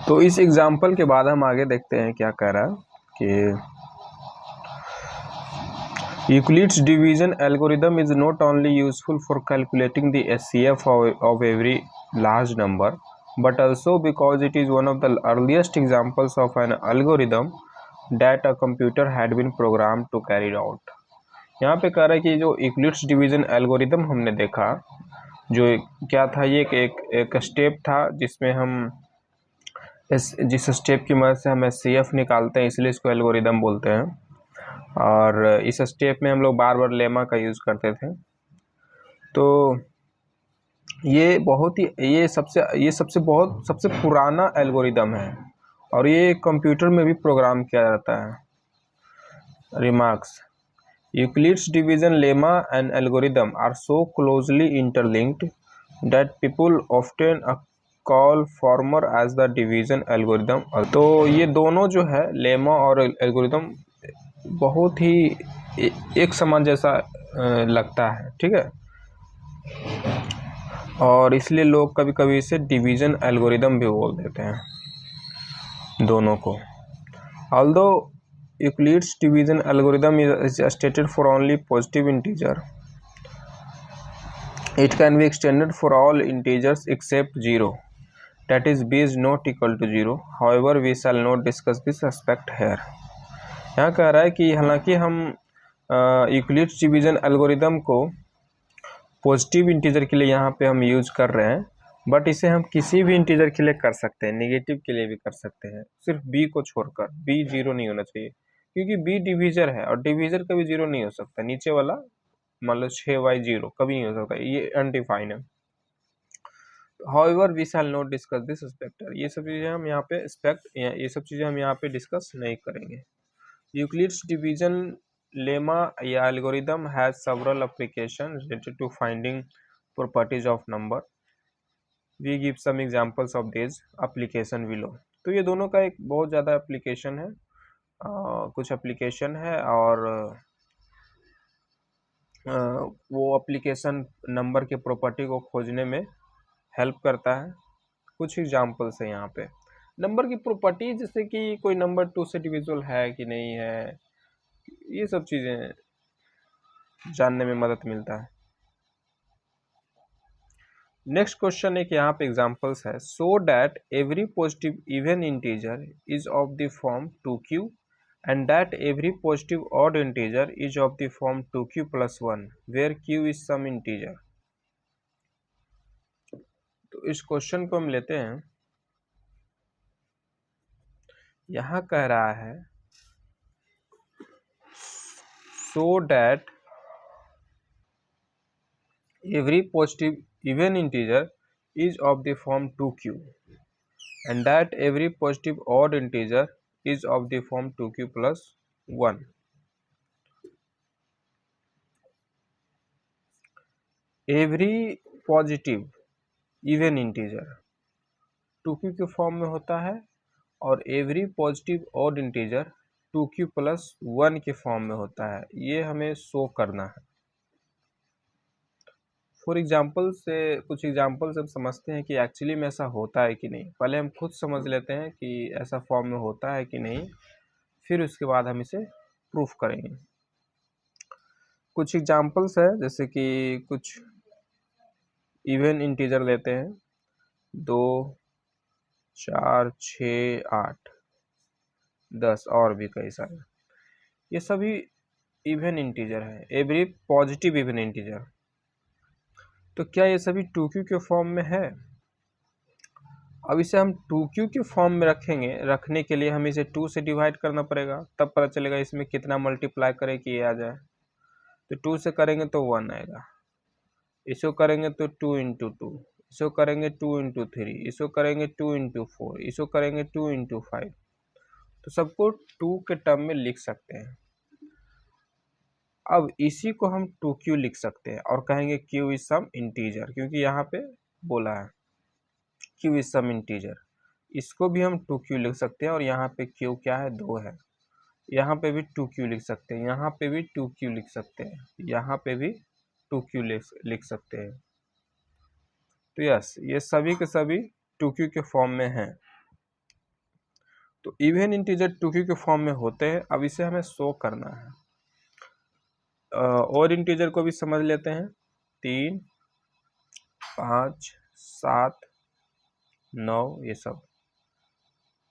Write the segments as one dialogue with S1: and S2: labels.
S1: तो इस एग्जाम्पल के बाद हम आगे देखते हैं क्या कह रहा है कि Euclid's division algorithm is not only useful for calculating the HCF of every large number but also because it is one of the earliest examples of an algorithm that a computer had been programmed to carry out। यहाँ पे कह रहा है कि जो Euclid's division algorithm हमने देखा, जो क्या था, ये एक स्टेप था जिसमें हम जिस स्टेप की मदद से हम एचसीएफ निकालते हैं, इसलिए इसको एल्गोरिदम बोलते हैं। और इस स्टेप में हम लोग बार बार लेमा का यूज़ करते थे। तो ये सबसे पुराना एल्गोरिदम है और ये कंप्यूटर में भी प्रोग्राम किया जाता है। Remarks: Euclid's division lemma and algorithm are so closely interlinked that people often call former as the division algorithm. तो ये दोनों जो है, लेमा और एल्गोरिदम, बहुत ही एक समान जैसा लगता है, ठीक है, और इसलिए लोग कभी कभी इसे डिवीजन एल्गोरिदम भी बोल देते हैं दोनों को। Although Euclid's division algorithm is stated for only positive integer, it can be extended for all integers except 0, that is b is not equal to 0, however we shall not discuss this aspect here। यहाँ कह रहा है कि हालांकि हम Euclid's division algorithm को positive integer के लिए यहाँ पे हम यूज कर रहे हैं, बट इसे हम किसी भी इंटीजर के लिए कर सकते हैं, नेगेटिव के लिए भी कर सकते हैं, सिर्फ b को छोड़कर। b 0 नहीं होना चाहिए क्योंकि b डिवीजर है और डिवीजर कभी 0 नहीं हो सकता। नीचे वाला मान लो 6y 0 कभी नहीं हो सकता, ये अनडिफाइंड है। However, we shall not discuss this aspect। ये सब चीज़ें हम यहाँ पे ये सब चीज़ें हम यहाँ पे डिस्कस नहीं करेंगे। यूक्लिड्स डिवीजन लेमा या algorithm has several application related to finding properties of number. We give some examples of this application below. तो ये दोनों का एक बहुत ज़्यादा एप्लीकेशन है, कुछ एप्लीकेशन है, और वो एप्लीकेशन नंबर के प्रॉपर्टी को खोजने में हेल्प करता है। कुछ एग्जाम्पल्स है यहाँ पे नंबर की प्रॉपर्टी, जैसे कि कोई नंबर 2 से डिविजिबल है कि नहीं है, ये सब चीज़ें जानने में मदद मिलता है। नेक्स्ट क्वेश्चन एक यहाँ पे एग्जाम्पल्स है। So that every positive even integer is of the form 2q and that every positive odd integer is of the form 2q + 1 where q is some integer. तो इस क्वेश्चन को हम लेते हैं। यहाँ कह रहा है so that every positive even integer is of the form 2q and that every positive odd integer is of the form 2q + 1। Every positive even integer 2q के फॉर्म में होता है और every positive odd integer 2q + 1 के form में होता है। ये हमें शो करना है। फॉर एग्जाम्पल से कुछ एग्जाम्पल से हम समझते हैं कि एक्चुअली में ऐसा होता है कि नहीं। पहले हम खुद समझ लेते हैं कि ऐसा फॉर्म में होता है कि नहीं, फिर उसके बाद हम इसे प्रूफ करेंगे। कुछ एग्जाम्पल्स है, जैसे कि कुछ इवन इंटीजर लेते हैं 2, 4, 6, 8, 10 और भी कई सारे। ये सभी इवन इंटीजर है, एवरी पॉजिटिव इवन इंटीजर। तो क्या ये सभी 2q के फॉर्म में है? अब इसे हम 2q के फॉर्म में रखने के लिए हमें इसे 2 से डिवाइड करना पड़ेगा, तब पता चलेगा इसमें कितना मल्टीप्लाई करें कि ये आ जाए। तो 2 से करेंगे तो 1 आएगा, इसको करेंगे तो 2 × 2, इसको करेंगे 2 × 3, इसको करेंगे 2 × 4, इसको करेंगे 2 × 5। तो सबको 2 के टर्म में लिख सकते हैं। अब इसी को हम 2q लिख सकते हैं और कहेंगे q इज सम इंटीजर, क्योंकि यहाँ पे बोला है q इज सम इंटीजर। इसको भी हम 2q लिख सकते हैं और यहाँ पे q क्या है, 2 है। यहाँ पे भी 2q लिख सकते हैं, यहाँ पे भी 2q लिख सकते हैं, यहाँ पे भी 2q लिख सकते हैं। तो यस, ये सभी के सभी 2q के फॉर्म में हैं। तो इवन इंटीजर 2q के फॉर्म में होते हैं। अब इसे हमें शो करना है। और इंटीजर को भी समझ लेते हैं। 3, 5, 7, 9 ये सब।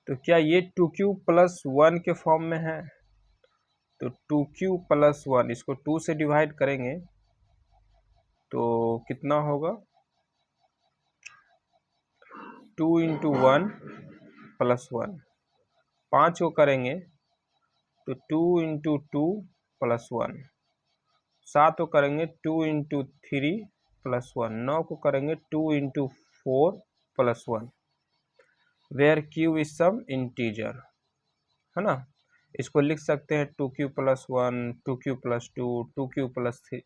S1: तो क्या ये 2q प्लस 1 के फॉर्म में है? तो 2q प्लस 1 इसको 2 से डिवाइड करेंगे तो कितना होगा? 2 इंटू 1 प्लस 1। 5 को करेंगे तो 2 इंटू 2 प्लस 1। 7 को करेंगे 2 इंटू 3 प्लस 1। 9 को करेंगे 2 into 4 plus 1। Where q is some integer, है ना। इसको लिख सकते हैं 2q plus 1, 2q plus 2, 2q plus 3,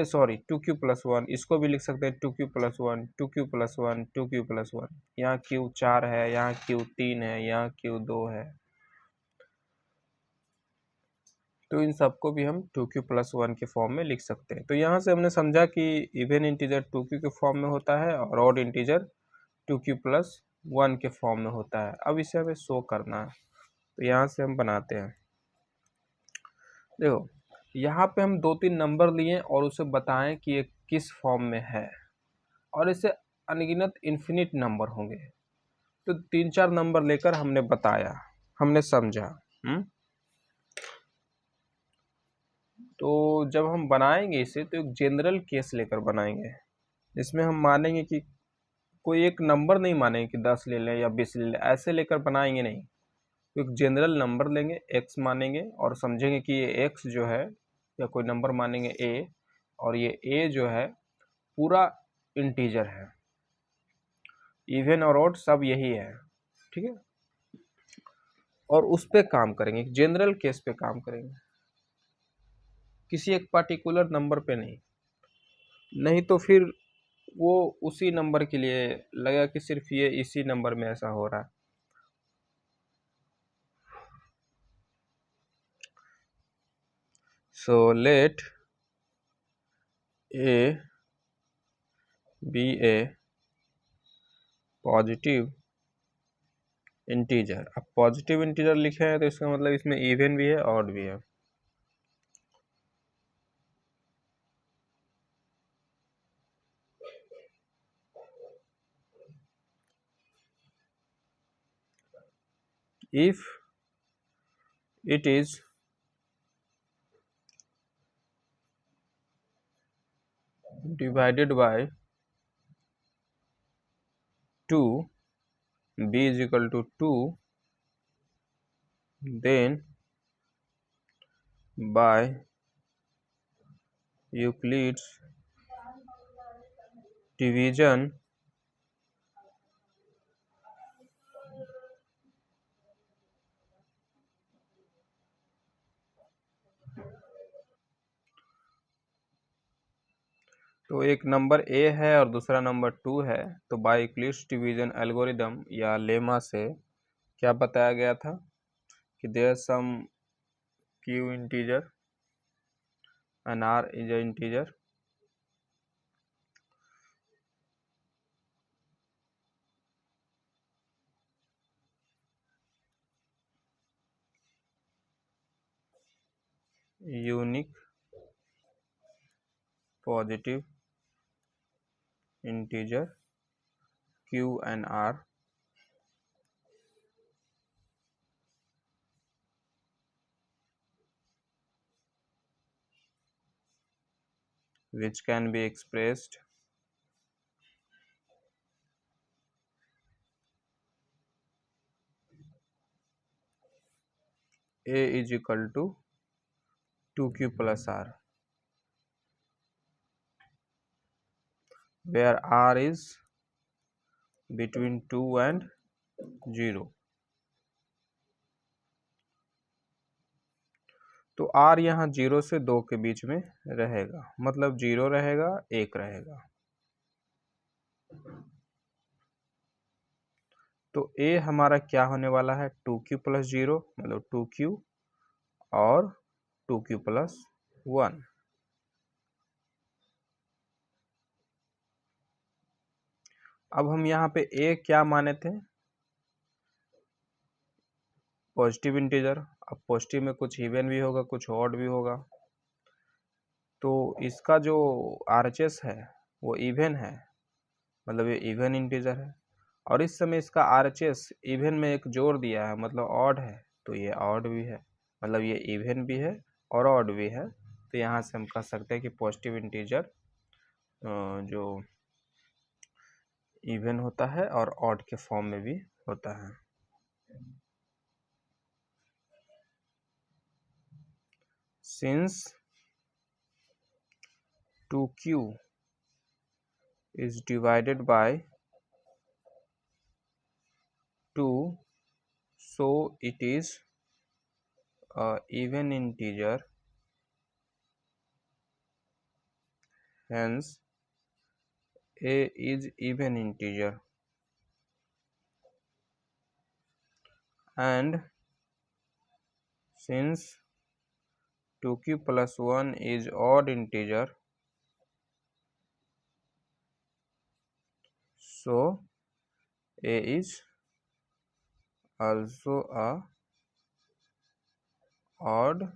S1: sorry 2q plus 1। इसको भी लिख सकते हैं 2q plus 1, 2q plus 1, 2q plus 1। यहाँ q 4 है, यहाँ q 3 है, यहाँ q 2 है। तो इन सबको भी हम 2q प्लस 1 के फॉर्म में लिख सकते हैं। तो यहाँ से हमने समझा कि इवन इंटीजर 2q के फॉर्म में होता है और ऑड इंटीजर 2q प्लस 1 के फॉर्म में होता है। अब इसे हमें शो करना है, तो यहाँ से हम बनाते हैं। देखो यहाँ पे हम 2-3 नंबर लिए और उसे बताएं कि ये किस फॉर्म में है, और इसे अनगिनत इन्फिनिट नंबर होंगे। तो 3-4 नंबर लेकर हमने बताया, हमने समझा। तो जब हम बनाएंगे इसे तो एक जनरल केस लेकर बनाएंगे, जिसमें हम मानेंगे कि कोई एक नंबर नहीं मानेंगे कि 10 ले लें या 20 ले लें, ऐसे लेकर बनाएंगे नहीं। तो एक जनरल नंबर लेंगे, x मानेंगे और समझेंगे कि ये x जो है, या कोई नंबर मानेंगे a, और ये a जो है पूरा इंटीजर है। इवन और ऑड सब यही है, ठीक है। और उस पे काम करेंगे, एक जनरल केस पे काम करेंगे, किसी एक पर्टिकुलर नंबर पे नहीं तो फिर वो उसी नंबर के लिए लगा कि सिर्फ ये इसी नंबर में ऐसा हो रहा है। So let a be a positive integer. अब पॉजिटिव इंटीजर लिखे हैं तो इसका मतलब इसमें इवन भी है ऑड भी है। if it is divided by 2, b is equal to 2, then by Euclid's division तो एक नंबर a है और दूसरा नंबर 2 है, तो बाय यूक्लिड्स डिवीजन एल्गोरिदम या लेमा से क्या बताया गया था कि there some q integer and r is a integer unique positive integer q and r which can be expressed a is equal to 2q plus r, where r is between 2 and 0। तो r यहाँ 0 से 2 के बीच में रहेगा, मतलब 0 रहेगा 1 रहेगा। तो a हमारा क्या होने वाला है 2q प्लस 0, मतलब 2q और 2q प्लस 1। अब हम यहाँ पे a क्या माने थे, पॉजिटिव इंटीजर। अब पॉजिटिव में कुछ इवन भी होगा, कुछ ऑड भी होगा, तो इसका जो आरएचएस है वो इवन है, मतलब ये इवन इंटीजर है। और इस समय इसका आरएचएस इवन में एक जोड़ दिया है, मतलब ऑड है, तो ये ऑड भी है, मतलब ये इवन भी है और ऑड भी है। तो यहाँ से हम कह सकते हैं कि पॉजिटिव इंटीजर जो इवन होता है और ऑड के फॉर्म में भी होता है। Since 2q is divided by 2, so it is a even integer, hence a is even integer, and since 2q plus 1 is odd integer, so a is also a odd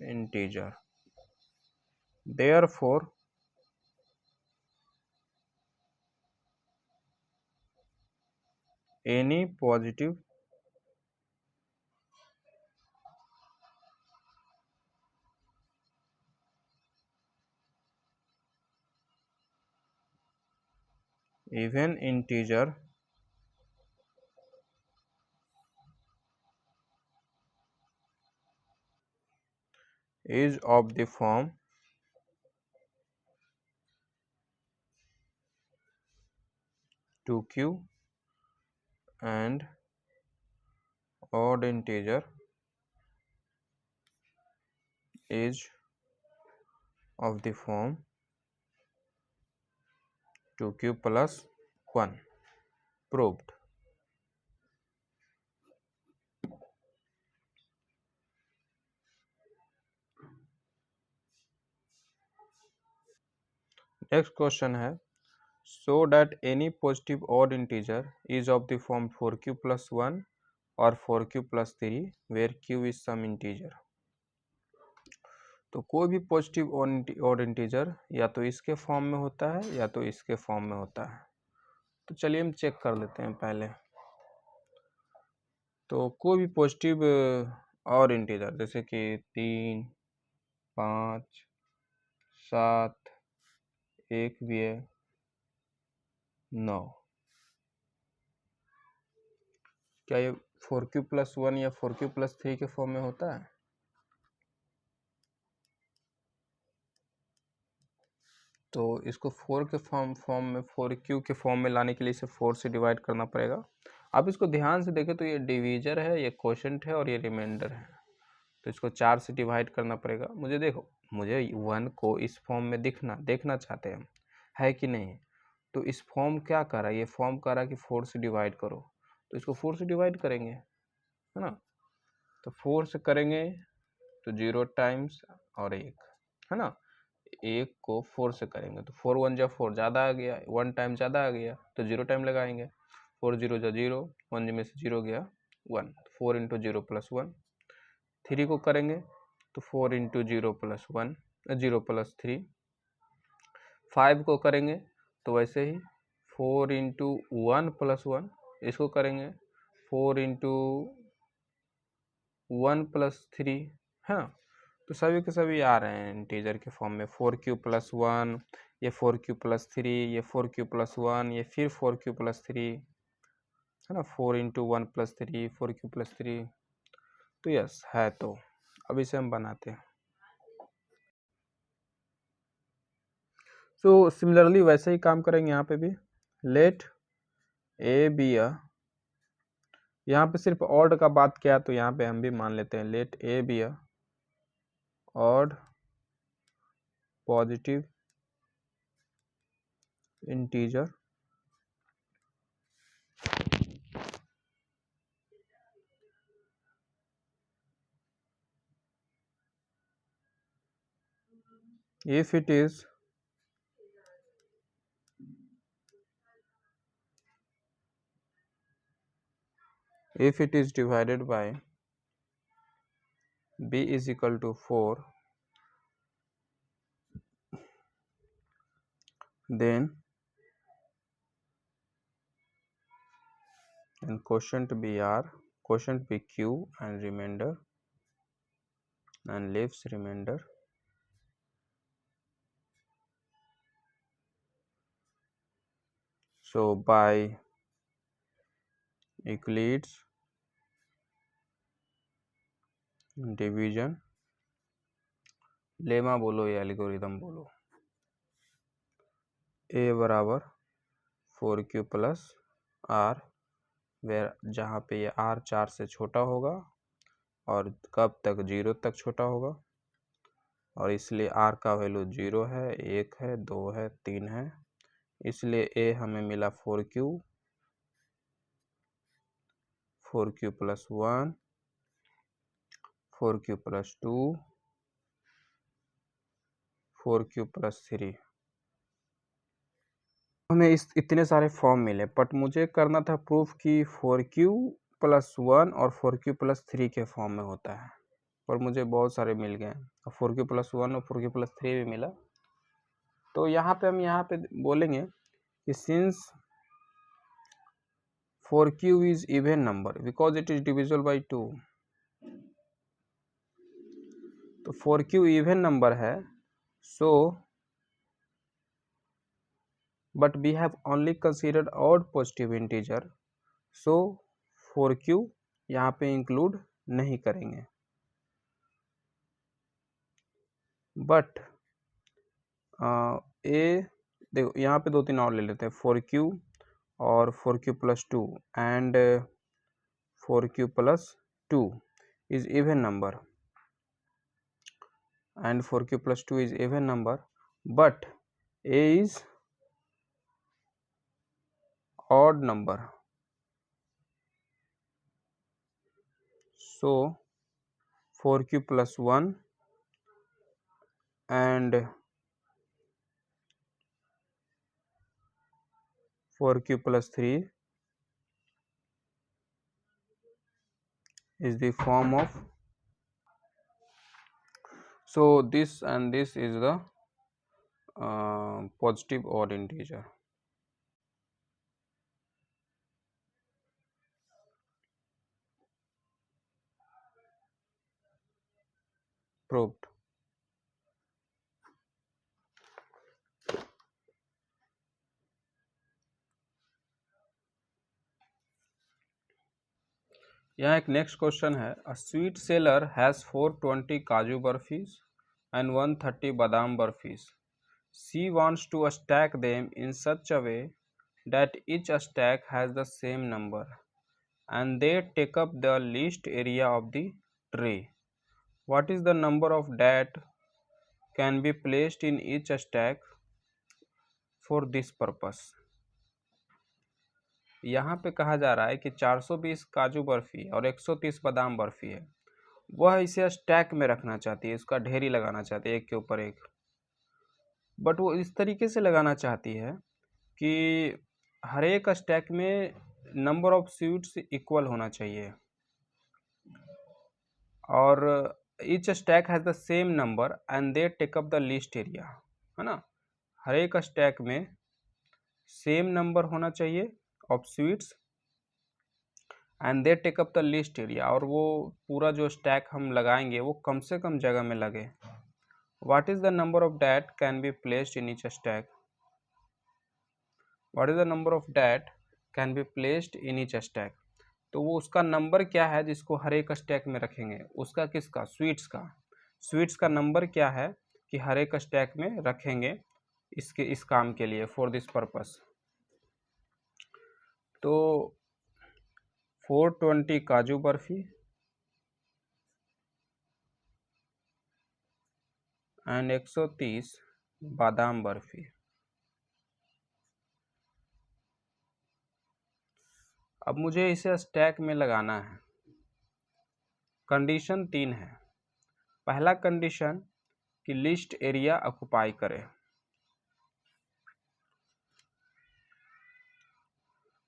S1: integer. Therefore any positive even integer is of the form 2q and odd integer is of the form 2q plus 1. Proved. Next question है, so that any positive odd integer is of the form 4q plus 1 or 4q plus 3 where q is some integer. तो कोई भी positive odd integer या तो इसके form में होता है या तो इसके फॉर्म में होता है। तो चलिए हम चेक कर लेते हैं पहले। तो कोई भी पॉजिटिव ऑड इंटीजर जैसे कि 3, 5, 7, 1 भी है, 9, क्या ये 4q plus 1 या 4q plus 3 के फॉर्म में होता है? तो इसको 4 के फॉर्म में 4q के फॉर्म में लाने के लिए इसे 4 से डिवाइड करना पड़ेगा। आप इसको ध्यान से देखें तो ये डिवीजर है, ये क्वोशंट है और ये रिमाइंडर है, तो इसको 4 से डिवाइड करना पड़ेगा। मुझे देखो, मुझे 1 को इस फॉर्म में देखना चाहते हैं, है कि नहीं? तो इस फॉर्म क्या कर रहा है, ये फॉर्म कर रहा है कि 4 से डिवाइड करो, तो इसको 4 से डिवाइड करेंगे, है ना? तो 4 से करेंगे तो 0 टाइम्स और 1, है ना? 1 को 4 से करेंगे तो 4 1 जा 4, ज़्यादा आ गया, 1 टाइम ज़्यादा आ गया तो 0 टाइम लगाएंगे, 4 0 जा 0, 1 में से 0 गया 1, 4 इंटू 0 प्लस 1। 3 को करेंगे तो 4 इंटू 0 प्लस 1, 0 प्लस 3। 5 को करेंगे तो वैसे ही 4 इंटू 1 प्लस 1, इसको करेंगे 4 इंटू 1 प्लस 3, है ना? तो सभी के सभी आ रहे हैं इंटीजर के फॉर्म में, 4q प्लस 1, ये 4q प्लस 3, ये 4q प्लस 1, ये फिर 4q प्लस 3, है ना? 4 इंटू 1 प्लस 3, 4q प्लस 3, तो यस है। तो अब इसे हम बनाते हैं। सो सिमिलरली वैसे ही काम करेंगे यहाँ पे भी। लेट ए बी अ, यहाँ पे सिर्फ ऑड का बात किया तो यहाँ पे हम भी मान लेते हैं, let a be a odd positive integer if it is if it is divided by b is equal to 4, then quotient b r, quotient b q, and remainder, and leaves remainder. So by Euclid's division, lemma बोलो या algorithm बोलो, a बराबर 4q plus are, where जहाँ पे ये r 4 से छोटा होगा और कब तक 0 तक छोटा होगा, और इसलिए r का वैल्यू 0 है, 1 है, 2 है, 3 है, इसलिए a हमें मिला 4q, 4q plus 1, 4q plus 2, 4q plus 3। हमें इतने सारे फॉर्म मिले, बट मुझे करना था प्रूफ कि 4q प्लस 1 और 4q प्लस 3 के फॉर्म में होता है, पर मुझे बहुत सारे मिल गए, 4q प्लस 1 और 4q प्लस 3 भी मिला। तो यहाँ पे हम यहाँ पे बोलेंगे कि since 4q is even number because it is divisible by 2, तो 4q इवन नंबर है, सो but we have only considered odd positive integer, so 4q यहाँ पे इंक्लूड नहीं करेंगे। बट ए देखो यहाँ पे 2 3 और ले लेते हैं, 4q और 4q plus 2 and 4q plus 2 is even number, and 4q plus 2 is even number, but a is odd number, so 4q plus 1 and 4q plus 3 is the form of, so this and this is the positive odd integer. Proved. यहाँ एक next question है, a sweet seller has 420 काजू बर्फीज and 130 बादाम बर्फीज, she wants to stack them in such a way that each stack has the same number and they take up the least area of the tray. What is the number of that can be placed in each stack for this purpose? यहाँ पे कहा जा रहा है कि 420 काजू बर्फी और 130 बादाम बर्फी है, वह इसे स्टैक में रखना चाहती है, इसका ढेरी लगाना चाहती है एक के ऊपर एक, बट वो इस तरीके से लगाना चाहती है कि हर एक स्टैक में नंबर ऑफ स्वीट्स इक्वल होना चाहिए और each stack has the same number and they take up the least area, है ना, हर एक स्टैक में सेम नंबर होना चाहिए of sweets and they take up the least area, और वो पूरा जो स्टैक हम लगाएंगे वो कम से कम जगह में लगे। What is the number of that can be placed in each stack, what is the number of that can be placed in each stack, तो वो उसका नंबर क्या है जिसको हर एक स्टैक में रखेंगे, उसका किसका, स्वीट्स का, स्वीट्स का नंबर क्या है कि हर एक स्टैक में रखेंगे इसके इस काम के लिए, फॉर दिस पर्पस। तो 420 काजू बर्फी एंड 130 बादाम बर्फी, अब मुझे इसे स्टैक में लगाना है। कंडीशन 3 है। पहला कंडीशन कि लिस्ट एरिया ऑक्युपाई करे,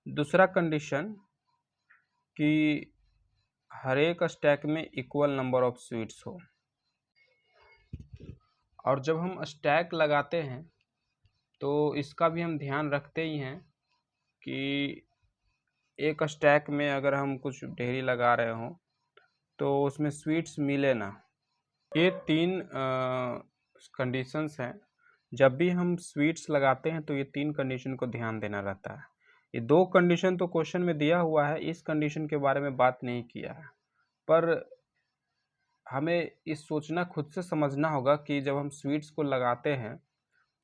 S1: दूसरा कंडीशन कि हर एक स्टैक में इक्वल नंबर ऑफ स्वीट्स हो। और जब हम स्टैक लगाते हैं तो इसका भी हम ध्यान रखते ही हैं कि एक स्टैक में अगर हम कुछ ढेरी लगा रहे हों तो उसमें स्वीट्स मिले ना। ये 3 कंडीशंस हैं। जब भी हम स्वीट्स लगाते हैं तो ये 3 कंडीशन को ध्यान देना रहता है। ये 2 कंडीशन तो क्वेश्चन में दिया हुआ है, इस कंडीशन के बारे में बात नहीं किया है, पर हमें इस सोचना खुद से समझना होगा कि जब हम स्वीट्स को लगाते हैं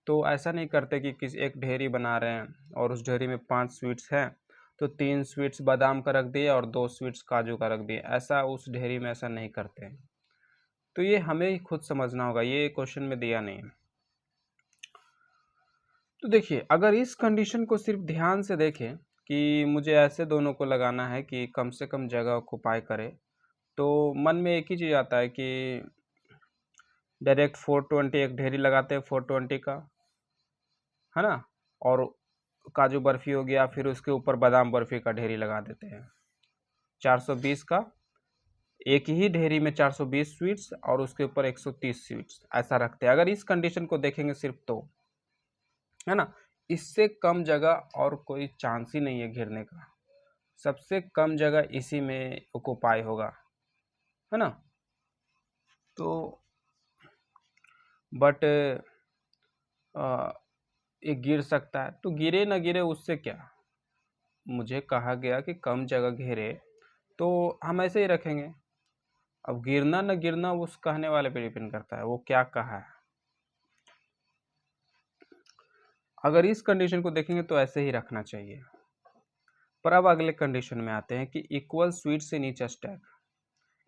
S1: तो ऐसा नहीं करते कि किसी एक ढेरी बना रहे हैं और उस ढेरी में 5 स्वीट्स हैं तो 3 स्वीट्स बादाम का रख दिए और 2 स्वीट्स काजू का रख दिए। ऐसा उस ढेरी में ऐसा नहीं करते हैं। तो ये हमें ही खुद समझना होगा, ये क्वेश्चन में दिया नहीं है। तो देखिए, अगर इस कंडीशन को सिर्फ ध्यान से देखें कि मुझे ऐसे दोनों को लगाना है कि कम से कम जगह ऑक्युपाई करे, तो मन में एक ही चीज़ आता है कि डायरेक्ट 420 एक ढेरी लगाते हैं 420 का, है ना, और काजू बर्फ़ी हो गया, फिर उसके ऊपर बादाम बर्फ़ी का ढेरी लगा देते हैं 420 का। एक ही ढेरी में 420 स्वीट्स और उसके ऊपर 130 स्वीट्स ऐसा रखते हैं। अगर इस कंडीशन को देखेंगे सिर्फ तो, है ना, इससे कम जगह और कोई चांस ही नहीं है घिरने का। सबसे कम जगह इसी में ऑक्युपाई होगा, है ना। तो बट ये गिर सकता है, तो गिरे ना गिरे उससे क्या, मुझे कहा गया कि कम जगह घेरे तो हम ऐसे ही रखेंगे। अब गिरना न गिरना उस कहने वाले पे डिपेंड करता है, वो क्या कहा है। अगर इस कंडीशन को देखेंगे तो ऐसे ही रखना चाहिए। पर अब अगले कंडीशन में आते हैं कि इक्वल स्वीट से नीचे स्टैक,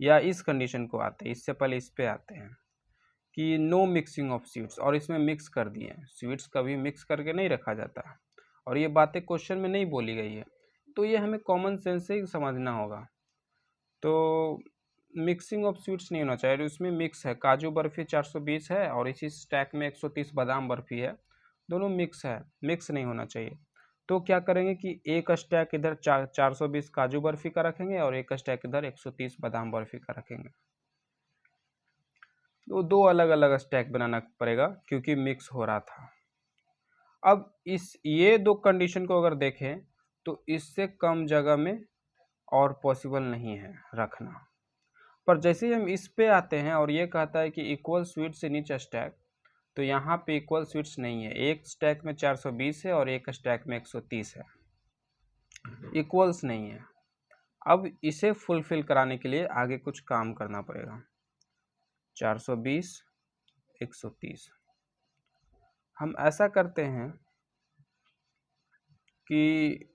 S1: या इस कंडीशन को आते हैं, इससे पहले इस पे आते हैं कि नो मिक्सिंग ऑफ स्वीट्स, और इसमें मिक्स कर दिए हैं। स्वीट्स कभी मिक्स करके नहीं रखा जाता और ये बातें क्वेश्चन में नहीं बोली गई है, तो ये हमें कॉमन सेंस से ही समझना होगा। तो मिक्सिंग ऑफ स्वीट्स नहीं होना चाहिए। उसमें मिक्स है, काजू बर्फ़ी 420 है और इसी स्टैक में 130 बादाम बर्फ़ी है, दोनों मिक्स है, मिक्स नहीं होना चाहिए। तो क्या करेंगे कि एक स्टैक इधर 420 काजू बर्फ़ी का रखेंगे और एक स्टैक इधर 130 बादाम बर्फ़ी का रखेंगे। तो 2 अलग अलग स्टैक बनाना पड़ेगा क्योंकि मिक्स हो रहा था। अब ये 2 कंडीशन को अगर देखें तो इससे कम जगह में और पॉसिबल नहीं है रखना। पर जैसे ही हम इस पे आते हैं और ये कहता है कि इक्वल स्वीट से नीचे स्टैक, तो यहाँ पे इक्वल स्वीट्स नहीं है। एक स्टैक में 420 है और एक स्टैक में 130 है, इक्वल्स नहीं है। अब इसे फुलफिल कराने के लिए आगे कुछ काम करना पड़ेगा। 420 130 हम ऐसा करते हैं कि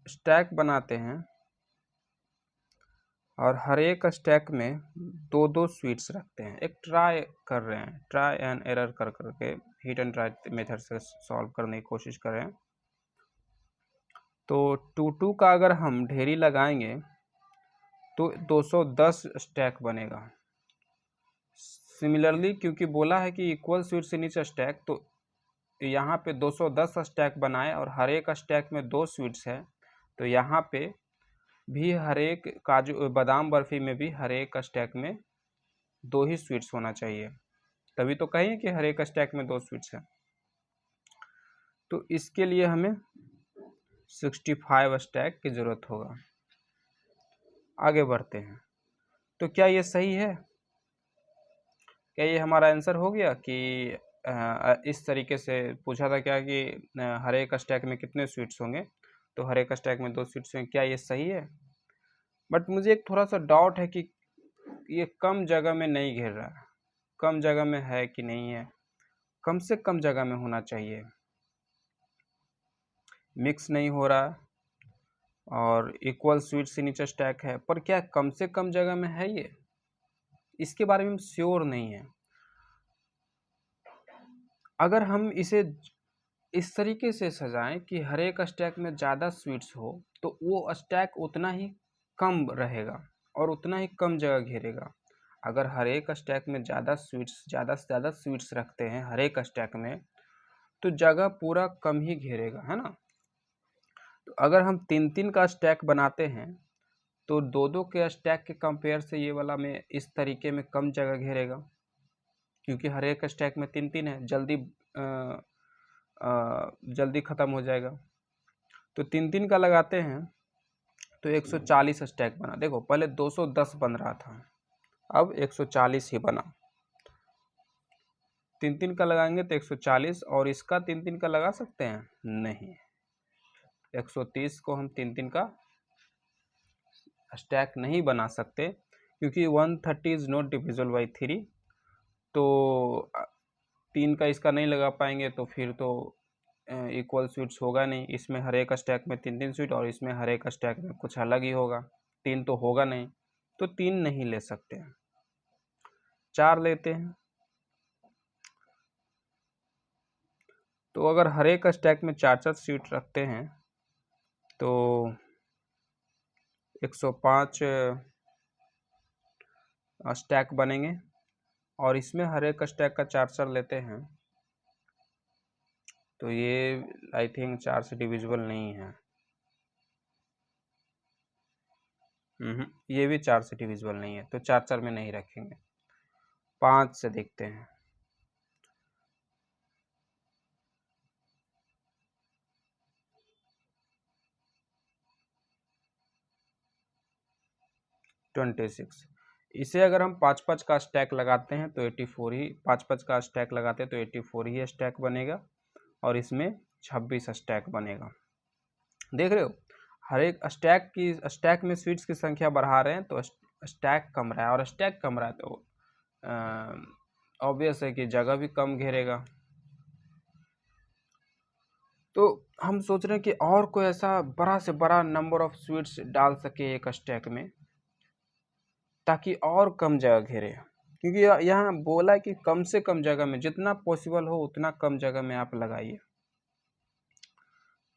S1: स्टैक बनाते हैं और हर एक स्टैक में 2-2 स्वीट्स रखते हैं। एक ट्राई कर रहे हैं, ट्राई एंड एरर कर करके हिट एंड ट्राई मेथड से सॉल्व करने की कोशिश कर रहे हैं। तो 2-2 का अगर हम ढेरी लगाएंगे तो 210 स्टैक बनेगा। सिमिलरली क्योंकि बोला है कि इक्वल स्वीट से नीचे स्टैक, तो यहाँ पे 210 स्टैक बनाए और हर एक स्टैक में 2 स्वीट्स है, तो यहाँ पे भी हर एक काजू बादाम बर्फ़ी में भी हर एक स्टैक में 2 ही स्वीट्स होना चाहिए। तभी तो कहें कि हर एक स्टैक में 2 स्वीट्स है। तो इसके लिए हमें 65 स्टैक की ज़रूरत होगा। आगे बढ़ते हैं। तो क्या ये सही है? क्या ये हमारा आंसर हो गया कि इस तरीके से पूछा था क्या कि हर एक स्टैक में कितने स्वीट्स होंगे, तो हर एक स्टैक में 2 स्वीट्स होंगे। क्या ये सही है? बट मुझे एक थोड़ा सा डाउट है कि ये कम जगह में नहीं घेर रहा है। कम जगह में है कि नहीं है? कम से कम जगह में होना चाहिए। मिक्स नहीं हो रहा और इक्वल स्वीट से नीचे स्टैक है, पर क्या कम से कम जगह में है ये? इसके बारे में हम श्योर नहीं है। अगर हम इसे इस तरीके से सजाएं कि हर एक स्टैक में ज़्यादा स्वीट्स हो, तो वो स्टैक उतना ही कम रहेगा और उतना ही कम जगह घेरेगा। अगर हर एक स्टैक में ज़्यादा से ज़्यादा स्वीट्स रखते हैं हर एक स्टैक में, तो जगह पूरा कम ही घेरेगा, है ना। तो अगर हम 3-3 का स्टैक बनाते हैं तो दो दो के स्टैक के कंपेयर से ये वाला में इस तरीके में कम जगह घेरेगा, क्योंकि हर एक स्टैक में 3-3 है, जल्दी ख़त्म हो जाएगा। तो 3-3 का लगाते हैं तो 140 स्टैक बना। देखो पहले 210 बन रहा था, अब 140 ही बना। 3-3 का लगाएंगे तो 140, और इसका 3-3 का लगा सकते हैं? नहीं, 130 को हम 3-3 का स्टैक नहीं बना सकते, क्योंकि 130 इज नॉट डिविजिबल बाई 3। तो 3 का इसका नहीं लगा पाएंगे, तो फिर तो इक्वल स्वीट्स होगा नहीं। इसमें हर एक स्टैक में 3-3 स्वीट, और इसमें हर एक स्टैक में कुछ अलग ही होगा, 3 तो होगा नहीं, तो 3 नहीं ले सकते हैं, 4 लेते हैं। तो अगर हर एक स्टैक में 4-4 स्वीट रखते हैं तो 105 स्टैक बनेंगे, और इसमें हर एक स्टैक का 4-4 लेते हैं तो ये आई थिंक 4 से डिविजिबल नहीं है। ये भी 4 से डिविजिबल नहीं है, तो 4-4 में नहीं रखेंगे। 5 से देखते हैं। इसे अगर हम 5-5 का स्टैक लगाते हैं तो 84 ही, 5-5 का स्टैक लगाते हैं तो 84 ही स्टैक बनेगा, और इसमें 26 स्टैक बनेगा। देख रहे हो, हर एक स्टैक में स्वीट्स की संख्या बढ़ा रहे हैं तो स्टैक कम रहा है, और स्टैक कम रहा है तो ऑब्वियस है कि जगह भी कम घेरेगा। तो हम सोच रहे हैं कि और कोई ऐसा बड़ा से बड़ा नंबर ऑफ स्वीट्स डाल सके एक स्टैक में, ताकि और कम जगह घेरे, क्योंकि यहाँ बोला है कि कम से कम जगह में, जितना पॉसिबल हो उतना कम जगह में आप लगाइए।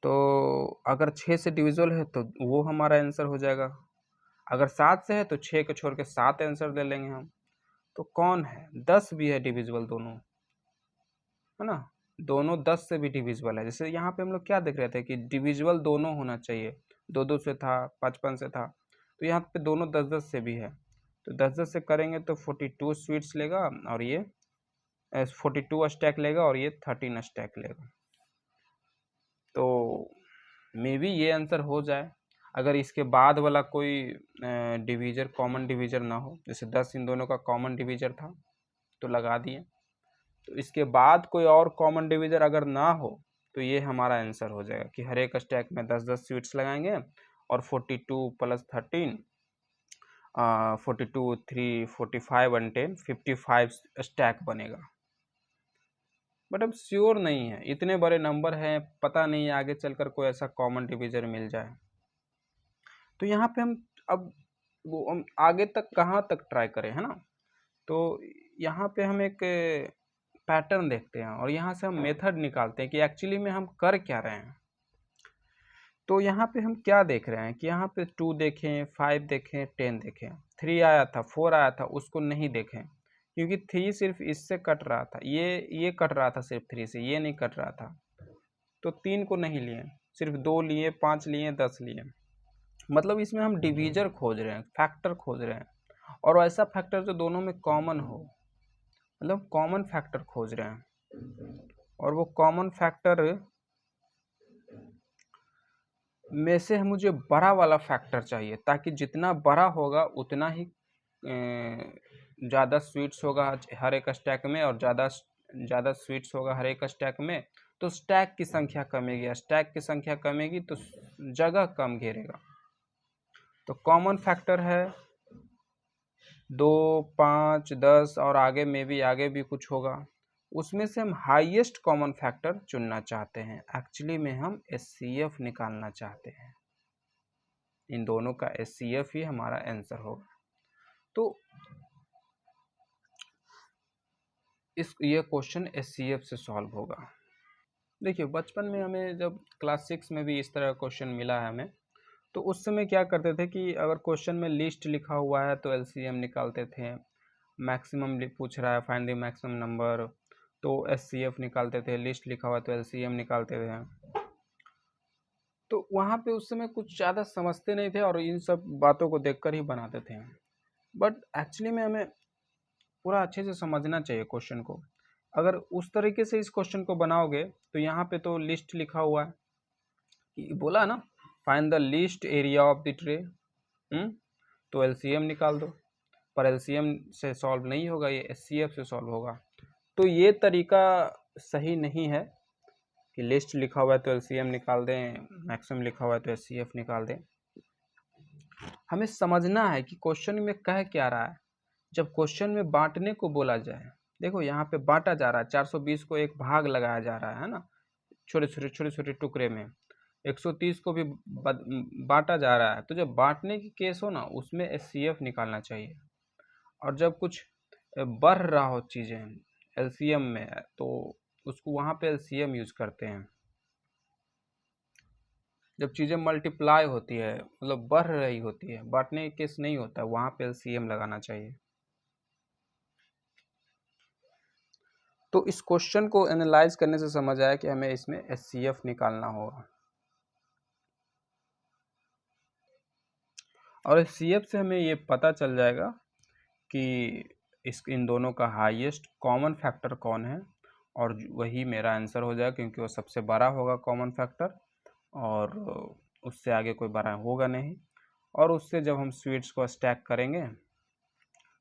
S1: तो अगर 6 से डिविजिबल है तो वो हमारा आंसर हो जाएगा, अगर 7 से है तो 6 को छोड़ के 7 आंसर दे लेंगे हम। तो कौन है? 10 भी है डिविजिबल, दोनों है ना, दोनों 10 से भी डिविजिबल है। जैसे यहाँ पे हम लोग क्या देख रहे थे कि डिविजिबल दोनों होना चाहिए, 2-2 से था, 5-5 से था, तो यहाँ पे दोनों 10-10 से भी है। तो 10-10 से करेंगे तो 42 स्वीट्स लेगा, और ये 42 स्टैक लेगा, और ये 13 स्टैक लेगा। तो मे बी ये आंसर हो जाए, अगर इसके बाद वाला कोई डिवीजर कॉमन डिवीजर ना हो। जैसे 10 इन दोनों का कॉमन डिवीजर था तो लगा दिए, तो इसके बाद कोई और कॉमन डिवीजर अगर ना हो तो ये हमारा आंसर हो जाएगा कि हर एक स्टैक में 10-10 स्वीट्स लगाएंगे, और 42 + 13 42 3 45 और 10 55 स्टैक बनेगा। बट अब श्योर नहीं है, इतने बड़े नंबर हैं, पता नहीं आगे चलकर कोई ऐसा कॉमन डिवीजर मिल जाए। तो यहाँ पे हम आगे तक कहाँ तक ट्राई करें, है ना। तो यहाँ पे हम एक पैटर्न देखते हैं, और यहाँ से हम मेथड निकालते हैं कि एक्चुअली में हम कर क्या रहे हैं। तो यहाँ पे हम क्या देख रहे हैं कि यहाँ पे 2 देखें, 5 देखें, 10 देखें, 3 आया था, 4 आया था, उसको नहीं देखें, क्योंकि 3 सिर्फ इससे कट रहा था, ये कट रहा था सिर्फ 3 से, ये नहीं कट रहा था। तो 3 को नहीं लिए, सिर्फ 2 लिए, 5 लिए, 10 लिए। मतलब इसमें हम डिवीजर खोज रहे हैं, फैक्टर खोज रहे हैं, और ऐसा फैक्टर जो दोनों में कॉमन हो, मतलब कॉमन फैक्टर खोज रहे हैं। और वो कॉमन फैक्टर में से मुझे बड़ा वाला फैक्टर चाहिए, ताकि जितना बड़ा होगा उतना ही ज़्यादा स्वीट्स होगा हर एक स्टैक में, और ज़्यादा स्वीट्स होगा हर एक स्टैक में, तो स्टैक की संख्या कमेगी, स्टैक की संख्या कमेगी तो जगह कम घेरेगा। तो कॉमन फैक्टर है 2, 5, 10, और आगे में भी आगे भी कुछ होगा, उसमें से हम हाईएस्ट कॉमन फैक्टर चुनना चाहते हैं। एक्चुअली में हम HCF निकालना चाहते हैं, इन दोनों का HCF ही हमारा आंसर होगा। तो ये क्वेश्चन HCF से सॉल्व होगा। देखिए बचपन में हमें जब क्लास 6 में भी इस तरह का क्वेश्चन मिला है हमें, तो उस समय क्या करते थे कि अगर क्वेश्चन में लिस्ट लिखा हुआ है तो LCM निकालते थे, मैक्सिमम पूछ रहा है फाइंड द मैक्सिमम नंबर तो HCF निकालते थे, लिस्ट लिखा हुआ तो LCM निकालते थे। तो वहाँ पे उस समय कुछ ज़्यादा समझते नहीं थे और इन सब बातों को देखकर ही बनाते थे। बट एक्चुअली में हमें पूरा अच्छे से समझना चाहिए क्वेश्चन को। अगर उस तरीके से इस क्वेश्चन को बनाओगे तो यहाँ पे तो लिस्ट लिखा हुआ है कि बोला ना, find the least area of the tray. तो एलसीएम निकाल दो, पर एलसीएम से सॉल्व नहीं होगा, ये एचसीएफ से सॉल्व होगा। तो ये तरीका सही नहीं है कि लिस्ट लिखा हुआ है तो एलसीएम निकाल दें, मैक्सिमम लिखा हुआ है तो एचसीएफ निकाल दें। हमें समझना है कि क्वेश्चन में कह क्या रहा है। जब क्वेश्चन में बांटने को बोला जाए, देखो यहाँ पे बांटा जा रहा है, 420 को एक भाग लगाया जा रहा है ना, छोटे छोटे टुकड़े में। 130 को भी बांटा जा रहा है। तो जब बांटने की केस हो ना, उसमें एचसीएफ निकालना चाहिए। और जब कुछ बढ़ रहा हो चीज़ें एलसीएम में, तो उसको वहाँ पे एलसीएम यूज करते हैं। जब चीज़ें मल्टीप्लाई होती है, मतलब बढ़ रही होती है, बांटने की केस नहीं होता, वहाँ पे एलसीएम लगाना चाहिए। तो इस क्वेश्चन को एनालाइज करने से समझ आया कि हमें इसमें एचसीएफ निकालना होगा। और एचसीएफ से हमें ये पता चल जाएगा कि इन दोनों का हाईएस्ट कॉमन फैक्टर कौन है, और वही मेरा आंसर हो जाएगा, क्योंकि वो सबसे बड़ा होगा कॉमन फैक्टर, और उससे आगे कोई बड़ा होगा नहीं। और उससे जब हम स्वीट्स को स्टैक करेंगे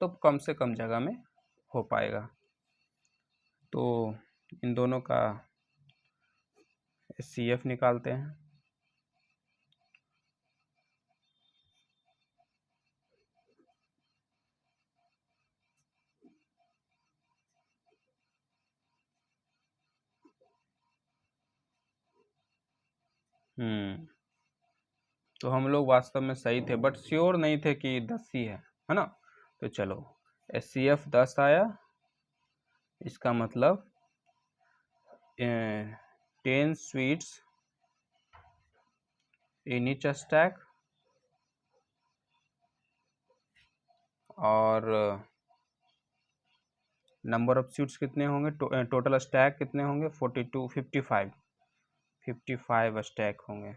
S1: तो कम से कम जगह में हो पाएगा। तो इन दोनों का एचसीएफ निकालते हैं। तो हम लोग वास्तव में सही थे, बट श्योर नहीं थे कि 10 ही है ना। तो चलो, एचसीएफ 10 आया, इसका मतलब 10 स्वीट्स इन ईच स्टैक, और नंबर ऑफ स्वीट्स कितने होंगे, टोटल स्टैक कितने होंगे, 42 55 स्टैक होंगे।